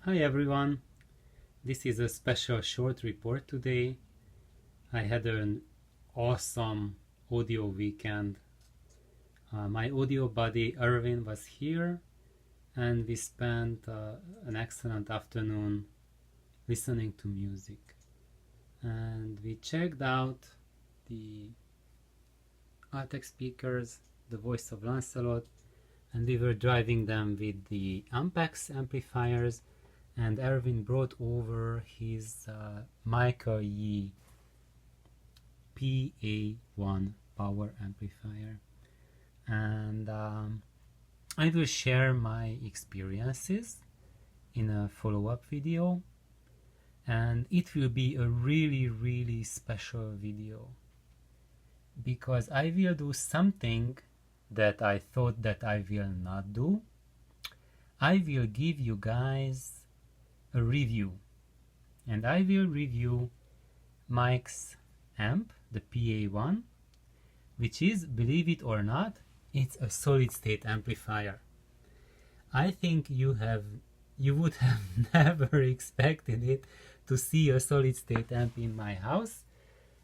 Hi everyone, this is a special short report today. I had an awesome audio weekend. My audio buddy Erwin was here and we spent an excellent afternoon listening to music. And we checked out the Altec speakers, the voice of Lancelot, and we were driving them with the Ampex amplifiers, and Erwin brought over his Michael Yee PA1 power amplifier, and I will share my experiences in a follow-up video, and it will be a really special video because I will do something that I thought that I will not do. I will give you guys a review, and I will review Mike's amp, the PA1, which is, believe it or not, it's a solid state amplifier. I think you would have never expected it to see a solid state amp in my house,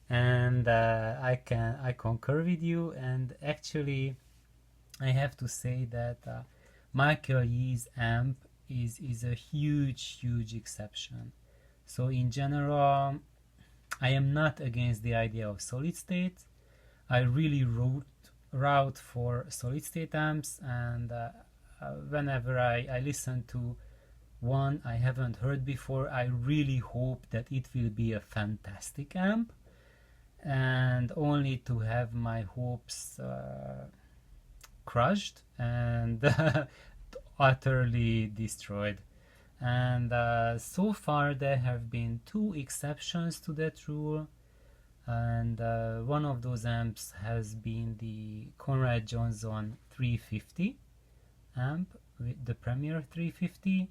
and I concur with you. And actually I have to say that Michael Yee's amp is a huge exception. So in general, I am not against the idea of solid state. I really route for solid state amps, and whenever I listen to one I haven't heard before, I really hope that it will be a fantastic amp, and only to have my hopes crushed and utterly destroyed. And so far there have been two exceptions to that rule, and one of those amps has been the Conrad Johnson 350 amp, the Premier 350,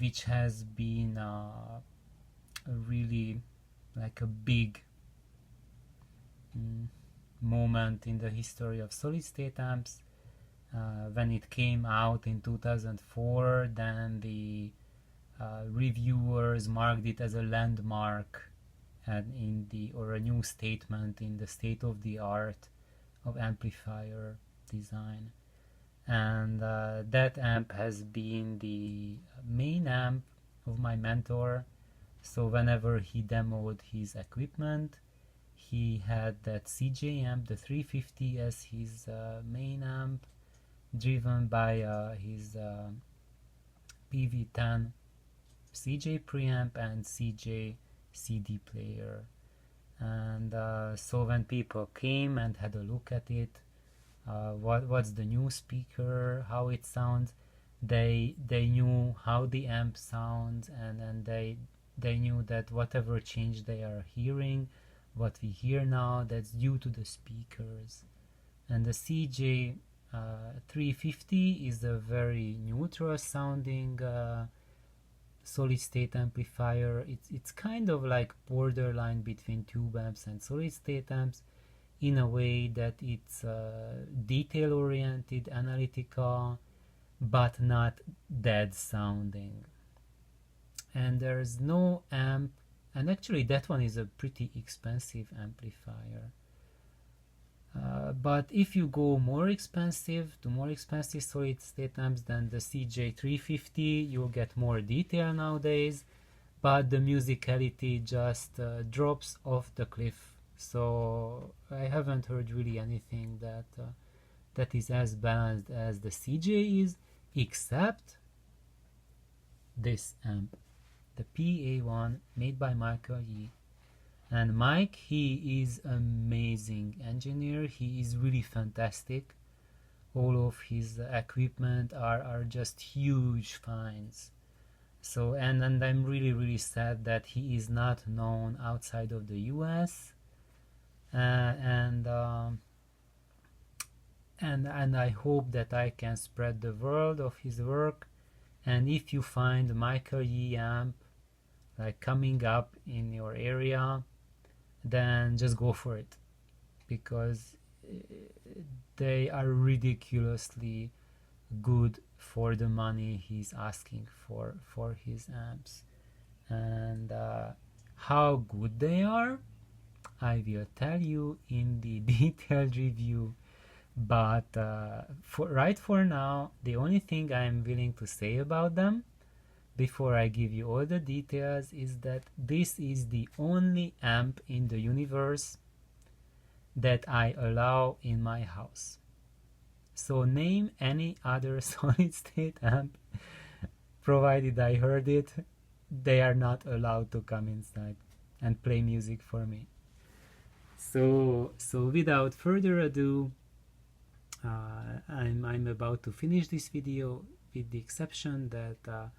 which has been a really like a big moment in the history of solid state amps. When it came out in 2004, then the reviewers marked it as a landmark and or a new statement in the state of the art of amplifier design. And that amp has been the main amp of my mentor. So whenever he demoed his equipment, he had that CJ amp, the 350, as his main amp, driven by his PV10 CJ preamp and CJ CD player. And so when people came and had a look at it, what's the new speaker, how it sounds, they knew how the amp sounds, and they knew that whatever change they are hearing, what we hear now, that's due to the speakers. And the CJ 350 is a very neutral sounding solid state amplifier. It's kind of like borderline between tube amps and solid state amps, in a way that it's detail oriented, analytical, but not dead sounding. And there's no amp, and actually that one is a pretty expensive amplifier. But if you go more expensive solid state amps than the CJ350, you'll get more detail nowadays, but the musicality just drops off the cliff. So I haven't heard really anything that is as balanced as the CJ is, except this amp, the PA1, made by Michael Yee. And Mike, he is amazing engineer. He is really fantastic. All of his equipment are just huge finds. So and I'm really sad that he is not known outside of the US. And I hope that I can spread the word of his work. And if you find Michael Yee amp like coming up in your area, then just go for it, because they are ridiculously good for the money he's asking for his amps. And how good they are, I will tell you in the detailed review. But for now, the only thing I'm willing to say about them before I give you all the details is that this is the only amp in the universe that I allow in my house. So name any other solid state amp, provided I heard it, they are not allowed to come inside and play music for me. So without further ado, I'm about to finish this video, with the exception that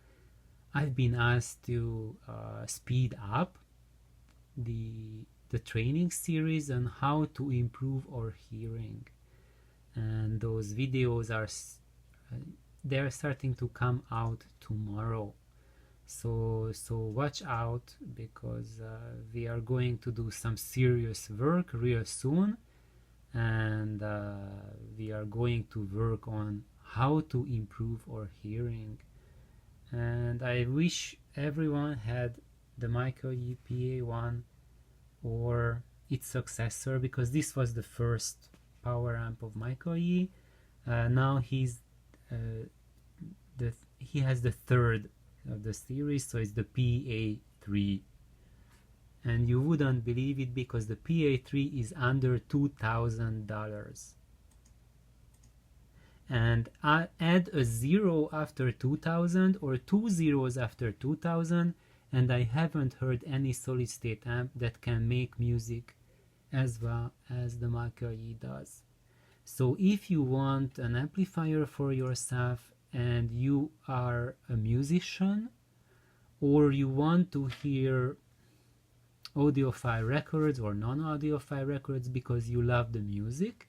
I've been asked to speed up the training series on how to improve our hearing, and those videos are they're starting to come out tomorrow. So watch out, because we are going to do some serious work real soon, and we are going to work on how to improve our hearing. And I wish everyone had the MicroE PA1 or its successor, because this was the first power amp of MicroE. Now he has the third of the series, so it's the PA3. And you wouldn't believe it, because the PA3 is under $2,000. And I add a 0 after 2000 or 2 zeros after 2000, and I haven't heard any solid state amp that can make music as well as the MicroE does. So if you want an amplifier for yourself and you are a musician, or you want to hear audiophile records or non-audiophile records because you love the music,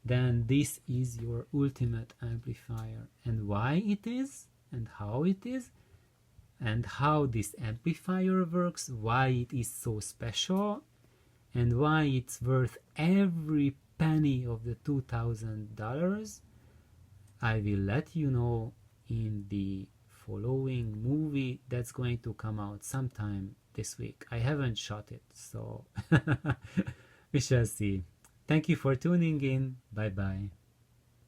then this is your ultimate amplifier. And why it is, and how it is, and how this amplifier works, why it is so special, and why it's worth every penny of the $2,000, I will let you know in the following movie that's going to come out sometime this week. I haven't shot it, so we shall see. Thank you for tuning in. Bye bye.